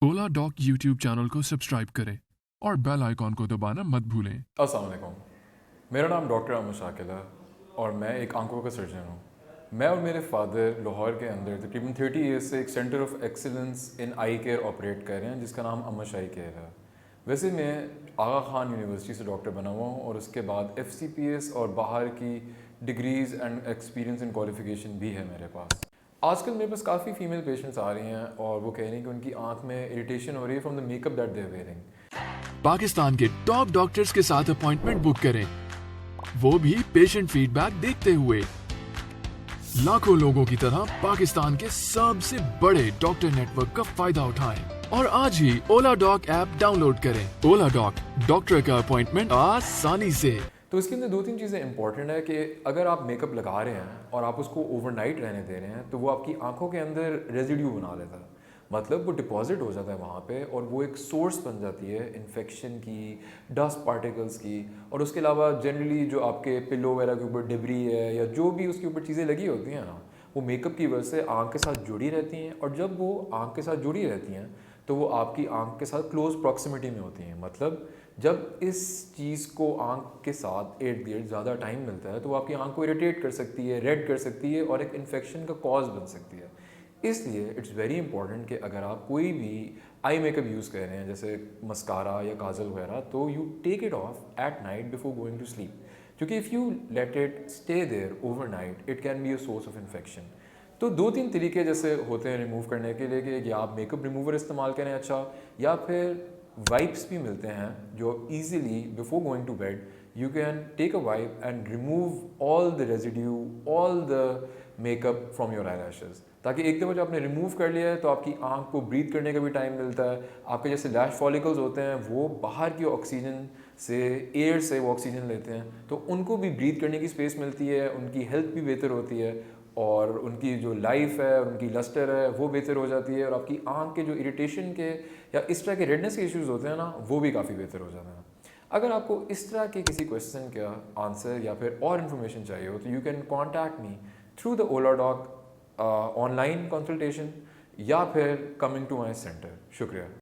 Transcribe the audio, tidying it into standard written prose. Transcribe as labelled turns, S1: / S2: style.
S1: ओला dock YouTube channel को subscribe करें और बेल आइकॉन को दबाना मत भूलें।
S2: अस्सलाम वालेकुम। मेरा नाम डॉक्टर अहमद शाकिल है और मैं एक आंखों का सर्जन हूँ। मैं और मेरे फादर लाहौर के अंदर तकरीबन 30 ईयर्स से एक centre of excellence in I care operate कर रहे हैं जिसका नाम अमश आई केयर है। वैसे मैं आगा खान यूनिवर्सिटी से डॉक्टर बना हुआ हूँ और उसके बाद FCPS और बाहर की degrees and experience and qualification भी है मेरे पास। आजकल मेरे पास काफ़ी फ़ीमेल पेशेंट्स आ रही हैं और वो कह रही हैं कि उनकी आँख में इरिटेशन हो रही है from the makeup that they are wearing.
S1: Pakistan के टॉप डॉक्टर्स के साथ अपॉइंटमेंट बुक करें, वो भी पेशेंट फीडबैक देखते हुए। लाखों लोगों की तरह पाकिस्तान के सबसे बड़े डॉक्टर नेटवर्क का फायदा उठाएं और आज ही ओला डॉक ऐप डाउनलोड करें। ओला डॉक, डॉक्टर का अपॉइंटमेंट आसानी से।
S2: तो इसके अंदर दो तीन चीज़ें इंपॉर्टेंट है कि अगर आप मेकअप लगा रहे हैं और आप उसको ओवरनाइट रहने दे रहे हैं तो वो आपकी आंखों के अंदर रेजिड्यू बना लेता है, मतलब वो डिपॉजिट हो जाता है वहाँ पे और वो एक सोर्स बन जाती है इन्फेक्शन की, डस्ट पार्टिकल्स की। और उसके अलावा जनरली जो आपके पिलो वगैरह के ऊपर डिबरी है या जो भी उसके ऊपर चीज़ें लगी होती हैं ना, वो मेकअप की वजह से आँख के साथ जुड़ी रहती हैं और जब वो आँख के साथ जुड़ी रहती हैं तो वो आपकी आँख के साथ क्लोज प्रॉक्सिमिटी में होती हैं। मतलब जब इस चीज़ को आँख के साथ इर्द गिर्द ज़्यादा टाइम मिलता है तो वो आपकी आँख को इरिटेट कर सकती है, रेड कर सकती है और एक इन्फेक्शन का कॉज बन सकती है। इसलिए इट्स वेरी इंपॉर्टेंट कि अगर आप कोई भी आई मेकअप यूज़ कर रहे हैं जैसे मस्कारा या काजल वगैरह, तो you take it off at night before going to sleep, क्योंकि if you let it stay there over night it can be a source of infection. तो दो तीन तरीके जैसे होते हैं रिमूव करने के लिए कि या आप मेकअप रिमूवर इस्तेमाल करें अच्छा, या फिर वाइप्स भी मिलते हैं जो easily before going to bed you can take a wipe and remove all the residue, all the makeup from your eyelashes, ताकि एक दफ़ा जब आपने रिमूव कर लिया है तो आपकी आँख को ब्रीथ करने का भी टाइम मिलता है। आपके जैसे लैश फॉलिकल्स होते हैं वो बाहर की ऑक्सीजन से, एयर से वो ऑक्सीजन लेते हैं तो उनको भी ब्रीथ करने की स्पेस मिलती है, उनकी हेल्थ भी बेहतर होती है और उनकी जो लाइफ है, उनकी लस्टर है वो बेहतर हो जाती है और आपकी आँख के जो इरिटेशन के या इस तरह के रेडनेस के इश्यूज़ होते हैं ना, वो भी काफ़ी बेहतर हो जाते हैं। अगर आपको इस तरह के किसी क्वेश्चन का आंसर या फिर और इन्फॉर्मेशन चाहिए हो तो you can contact me through the Oladoc online consultation या फिर कमिंग टू माई सेंटर। शुक्रिया।